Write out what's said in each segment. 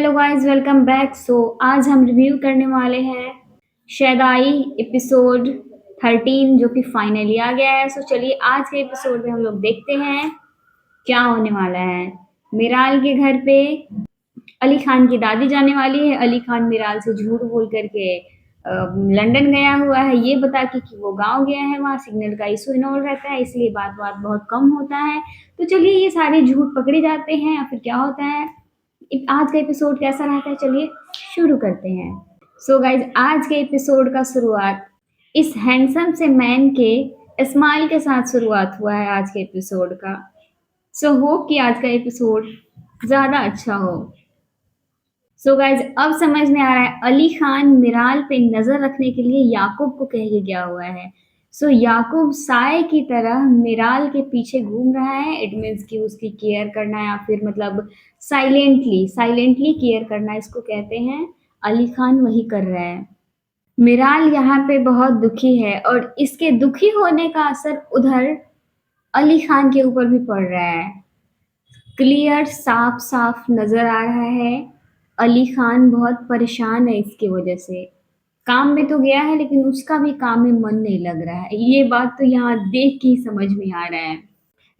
Hello guys, welcome back. आज हम review करने वाले हैं शैदाई एपिसोड 13 जो कि फाइनली आ गया है। चलिए आज के एपिसोड में हम लोग देखते हैं क्या होने वाला है। मिराल के घर पे अली खान की दादी जाने वाली है। अली खान मिराल से झूठ बोल करके लंदन गया हुआ है ये बता के कि वो गांव गया है, वहाँ सिग्नल का इशू इन्वॉल्व रहता है, इसलिए बात बात बहुत कम होता है। तो चलिए ये सारे झूठ पकड़े जाते हैं या फिर क्या होता है, आज का एपिसोड कैसा रहता है, चलिए शुरू करते हैं। गाइज, आज के एपिसोड का शुरुआत इस हैंडसम से मैन के स्माइल के साथ शुरुआत हुआ है आज के एपिसोड का। होप कि आज का एपिसोड ज्यादा अच्छा हो। गाइज, अब समझ में आ रहा है अली खान मिराल पे नजर रखने के लिए याकूब को कह के गया हुआ है। याकूब साय की तरह मिराल के पीछे घूम रहा है। इट मीन्स कि उसकी केयर करना या फिर मतलब साइलेंटली साइलेंटली केयर करना, इसको कहते हैं। अली खान वही कर रहा है। मिराल यहाँ पे बहुत दुखी है और इसके दुखी होने का असर उधर अली खान के ऊपर भी पड़ रहा है। क्लियर साफ साफ नजर आ रहा है अली खान बहुत परेशान है इसकी वजह से। काम में तो गया है लेकिन उसका भी काम में मन नहीं लग रहा है। ये बात तो यहाँ देख के ही समझ में आ रहा है।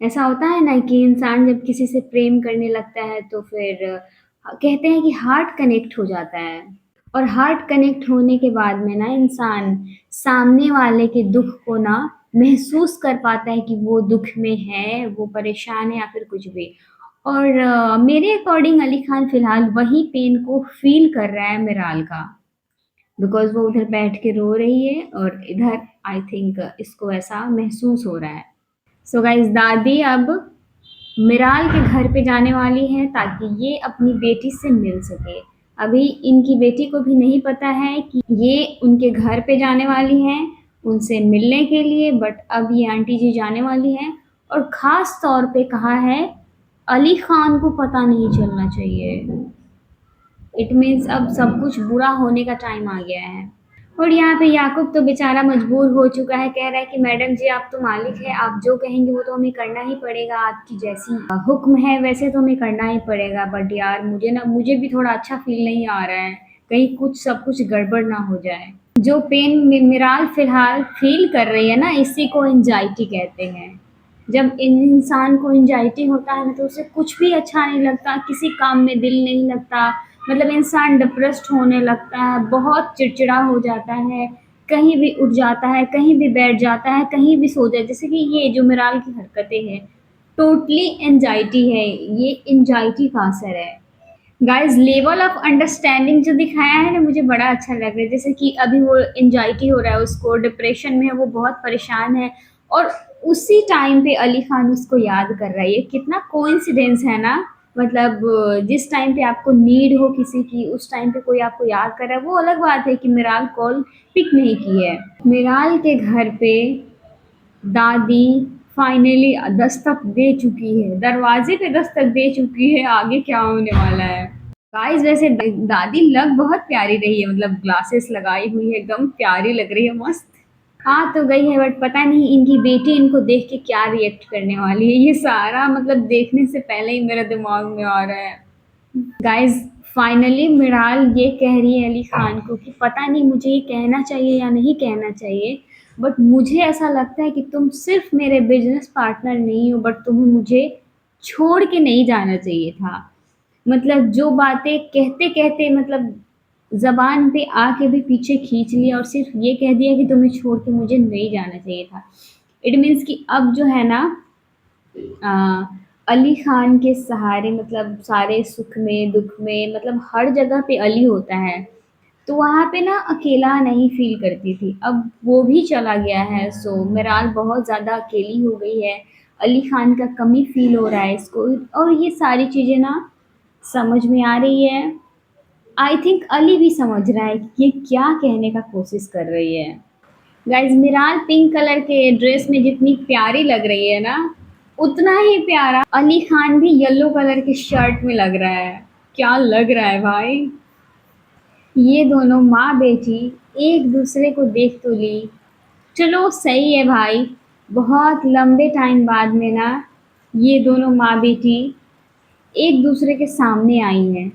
ऐसा होता है ना कि इंसान जब किसी से प्रेम करने लगता है तो फिर कहते हैं कि हार्ट कनेक्ट हो जाता है। और हार्ट कनेक्ट होने के बाद में ना इंसान सामने वाले के दुख को ना महसूस कर पाता है कि वो दुख में है, वो परेशान है या फिर कुछ भी। और मेरे अकॉर्डिंग अली खान फिलहाल वही पेन को फील कर रहा है मिराल का, बिकॉज वो उधर बैठ के रो रही है और इधर आई थिंक इसको ऐसा महसूस हो रहा है। गाइस, दादी अब मिराल के घर पे जाने वाली है ताकि ये अपनी बेटी से मिल सके। अभी इनकी बेटी को भी नहीं पता है कि ये उनके घर पे जाने वाली हैं उनसे मिलने के लिए, बट अब ये आंटी जी जाने वाली हैं। और खास तौर पे कहा है अली खान को पता नहीं चलना चाहिए। इट मीन्स अब सब कुछ बुरा होने का टाइम आ गया है। और यहाँ पे याकूब तो बेचारा मजबूर हो चुका है, कह रहा है कि मैडम जी आप तो मालिक है, आप जो कहेंगे वो तो हमें करना ही पड़ेगा, आपकी जैसी हुक्म है वैसे तो हमें करना ही पड़ेगा। बट यार मुझे भी थोड़ा अच्छा फील नहीं आ रहा है, कहीं कुछ सब कुछ गड़बड़ ना हो जाए। जो पेन मिराल फिलहाल फील कर रही है ना, इसी को एंजाइटी कहते हैं। जब इंसान को एंजाइटी होता है ना तो उसे कुछ भी अच्छा नहीं लगता, किसी काम में दिल नहीं लगता, मतलब इंसान डिप्रेस्ड होने लगता है, बहुत चिड़चिड़ा हो जाता है, कहीं भी उठ जाता है, कहीं भी बैठ जाता है, कहीं भी सो जाए। जैसे कि ये जो मिराल की हरकतें हैं टोटली एंजाइटी है, ये एंजाइटी का असर है। गाइस, लेवल ऑफ अंडरस्टैंडिंग जो दिखाया है ना मुझे बड़ा अच्छा लग रहा है। जैसे कि अभी वो एंजाइटी हो रहा है, उसको डिप्रेशन में है, वो बहुत परेशान है और उसी टाइम पे अली खान उसको याद कर रहा है। ये कितना कोइंसिडेंस है ना, मतलब जिस टाइम पे आपको नीड हो किसी की उस टाइम पे कोई आपको याद कर रहा है। वो अलग बात है कि मिराल कॉल पिक नहीं की है। मिराल के घर पे दादी फाइनली दस्तक दे चुकी है, दरवाजे पे दस्तक दे चुकी है, आगे क्या होने वाला है। गाइस, वैसे दादी लग बहुत प्यारी रही है, मतलब ग्लासेस लगाई हुई है, एकदम प्यारी लग रही है, मस्त। हाँ तो गई है, बट पता नहीं इनकी बेटी इनको देख के क्या रिएक्ट करने वाली है। ये सारा मतलब देखने से पहले ही मेरे दिमाग में आ रहा है। गाइस, फाइनली मिराल ये कह रही है अली खान को कि पता नहीं मुझे ये कहना चाहिए या नहीं कहना चाहिए, बट मुझे ऐसा लगता है कि तुम सिर्फ मेरे बिजनेस पार्टनर नहीं हो, बट तुम्हें मुझे छोड़ के नहीं जाना चाहिए था। मतलब जो बातें कहते कहते मतलब जबान पे आके भी पीछे खींच लिया और सिर्फ ये कह दिया कि तुम्हें छोड़ के मुझे नहीं जाना चाहिए था। इट मीन्स कि अब जो है ना अ, अली खान के सहारे, मतलब सारे सुख में दुख में, मतलब हर जगह पे अली होता है, तो वहाँ पे ना अकेला नहीं फील करती थी। अब वो भी चला गया है, मिराल बहुत ज़्यादा अकेली हो गई है। अली खान का कमी फील हो रहा है इसको, और ये सारी चीज़ें ना समझ में आ रही है। आई थिंक अली भी समझ रहा है कि ये क्या कहने का कोशिश कर रही है। गाइज, मिराल पिंक कलर के ड्रेस में जितनी प्यारी लग रही है ना, उतना ही प्यारा अली खान भी येलो कलर के शर्ट में लग रहा है। क्या लग रहा है भाई। ये दोनों माँ बेटी एक दूसरे को देख तो ली, चलो सही है भाई। बहुत लंबे टाइम बाद में ना ये दोनों माँ बेटी एक दूसरे के सामने आई हैं।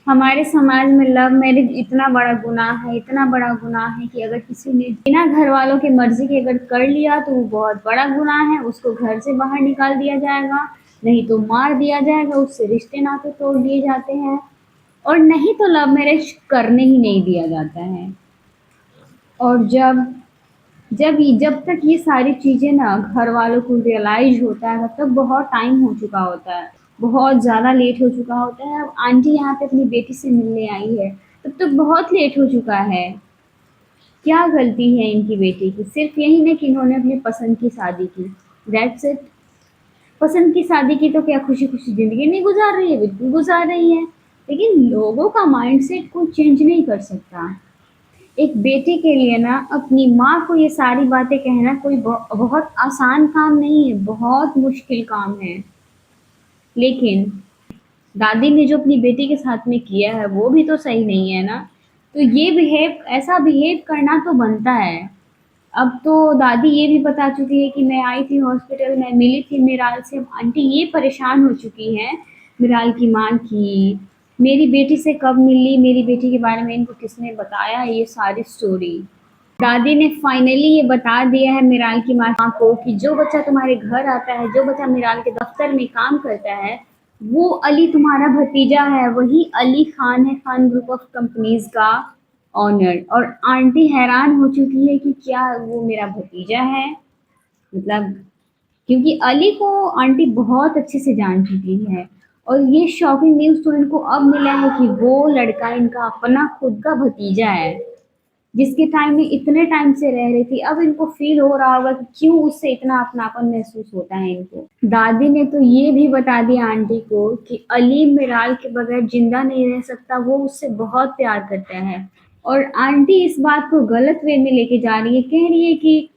हमारे समाज में लव मैरिज इतना बड़ा गुनाह है, इतना बड़ा गुनाह है कि अगर किसी ने बिना घर वालों की मर्जी के अगर कर लिया तो वो बहुत बड़ा गुनाह है। उसको घर से बाहर निकाल दिया जाएगा, नहीं तो मार दिया जाएगा, उससे रिश्ते नाते तोड़ दिए जाते हैं, और नहीं तो लव मैरिज करने ही नहीं दिया जाता है। और जब तक ये सारी चीज़ें ना घर वालों को रियलाइज़ होता है, तब तक बहुत टाइम हो चुका होता है, बहुत ज़्यादा लेट हो चुका होता है। अब आंटी यहाँ पे अपनी बेटी से मिलने आई है, तब तक बहुत लेट हो चुका है। क्या गलती है इनकी बेटी की? सिर्फ़ यही ना कि इन्होंने अपनी पसंद की शादी की, दैट्स इट। पसंद की शादी की तो क्या खुशी-खुशी ज़िंदगी नहीं गुज़ार रही है? बिल्कुल गुज़ार रही है, लेकिन लोगों का माइंडसेट कोई चेंज नहीं कर सकता। एक बेटे के लिए ना अपनी माँ को ये सारी बातें कहना कोई बहुत आसान काम नहीं है, बहुत मुश्किल काम है। लेकिन दादी ने जो अपनी बेटी के साथ में किया है वो भी तो सही नहीं है ना। तो ये ऐसा बिहेव करना तो बनता है। अब तो दादी ये भी बता चुकी है कि मैं आई थी हॉस्पिटल में, मिली थी मिराल से। अब आंटी ये परेशान हो चुकी हैं मिराल की माँ की मेरी बेटी से कब मिली, मेरी बेटी के बारे में इनको किसने बताया, ये सारी स्टोरी। दादी ने फाइनली ये बता दिया है मिराल की माँ को कि जो बच्चा तुम्हारे घर आता है, जो बच्चा मिराल के दफ्तर में काम करता है, वो अली तुम्हारा भतीजा है। वही अली खान है, खान ग्रुप ऑफ कंपनीज का ऑनर। और आंटी हैरान हो चुकी है कि क्या वो मेरा भतीजा है, मतलब क्योंकि अली को आंटी बहुत अच्छे से जान चुकी है। और ये शॉकिंग न्यूज़ तो इनको अब मिला है कि वो लड़का इनका अपना खुद का भतीजा है, जिसके टाइम में इतने टाइम से रह रही थी। अब इनको फील हो रहा होगा कि क्यों उससे इतना अपनापन महसूस होता है इनको। दादी ने तो ये भी बता दिया आंटी को कि अली मिराल के बगैर जिंदा नहीं रह सकता, वो उससे बहुत प्यार करता है। और आंटी इस बात को गलत वे में लेके जा रही है, कह रही है कि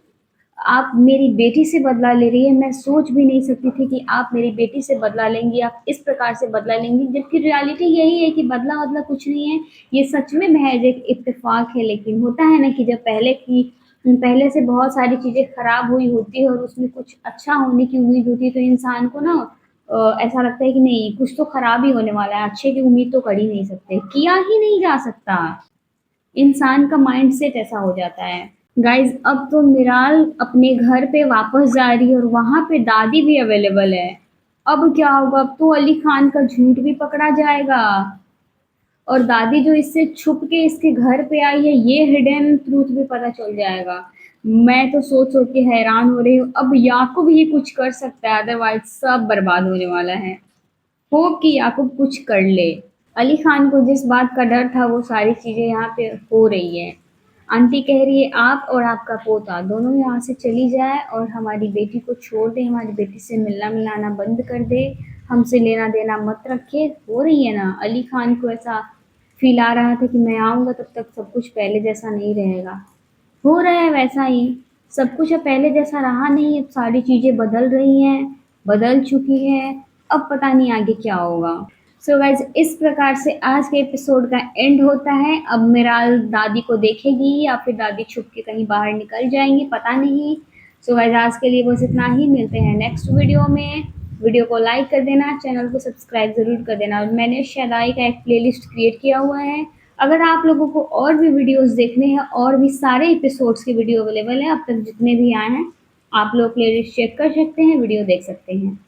आप मेरी बेटी से बदला ले रही है। मैं सोच भी नहीं सकती थी कि आप मेरी बेटी से बदला लेंगी, आप इस प्रकार से बदला लेंगी, जबकि रियलिटी यही है कि बदला कुछ नहीं है। ये सच में महज एक इत्तेफाक है। लेकिन होता है ना कि जब पहले से बहुत सारी चीज़ें खराब हुई होती है और उसमें कुछ अच्छा होने की उम्मीद होती है, तो इंसान को ना ऐसा लगता है कि नहीं, कुछ तो खराब ही होने वाला है, अच्छे की उम्मीद तो कर ही नहीं सकते, किया ही नहीं जा सकता। इंसान का माइंडसेट ऐसा हो जाता है। गाइज अब तो मिराल अपने घर पे वापस जा रही है और वहां पे दादी भी अवेलेबल है। अब क्या होगा? अब तो अली खान का झूठ भी पकड़ा जाएगा, और दादी जो इससे छुप के इसके घर पे आई है, ये हिडन ट्रूथ भी पता चल जाएगा। मैं तो सोच सोच के हैरान हो रही हूँ। अब याकूब ही कुछ कर सकता है, अदरवाइज सब बर्बाद होने वाला है। होप कि याकूब कुछ कर ले। अली खान को जिस बात का डर था वो सारी चीज़ें यहाँ पे हो रही है। आंटी कह रही है आप और आपका पोता दोनों यहाँ से चली जाए और हमारी बेटी को छोड़ दे, हमारी बेटी से मिलना मिलाना बंद कर दे, हमसे लेना देना मत रखे। हो रही है ना, अली खान को ऐसा फील आ रहा था कि मैं आऊँगा तब तक सब कुछ पहले जैसा नहीं रहेगा। हो रहा है वैसा ही, सब कुछ अब पहले जैसा रहा नहीं, अब सारी चीज़ें बदल रही हैं, बदल चुकी हैं। अब पता नहीं आगे क्या होगा। सो गाइज इस प्रकार से आज के एपिसोड का एंड होता है। अब मिराल दादी को देखेगी या फिर दादी छुप के कहीं बाहर निकल जाएंगी, पता नहीं। सो गाइज आज के लिए बस इतना ही, मिलते हैं नेक्स्ट वीडियो में। वीडियो को लाइक कर देना, चैनल को सब्सक्राइब ज़रूर कर देना। और मैंने शदाई का एक प्लेलिस्ट क्रिएट किया हुआ है, अगर आप लोगों को और भी वीडियोस देखने हैं, और भी सारे एपिसोड्स के वीडियो अवेलेबल है, अब तक जितने भी आए हैं, आप लोग प्लेलिस्ट चेक कर सकते हैं, वीडियो देख सकते हैं।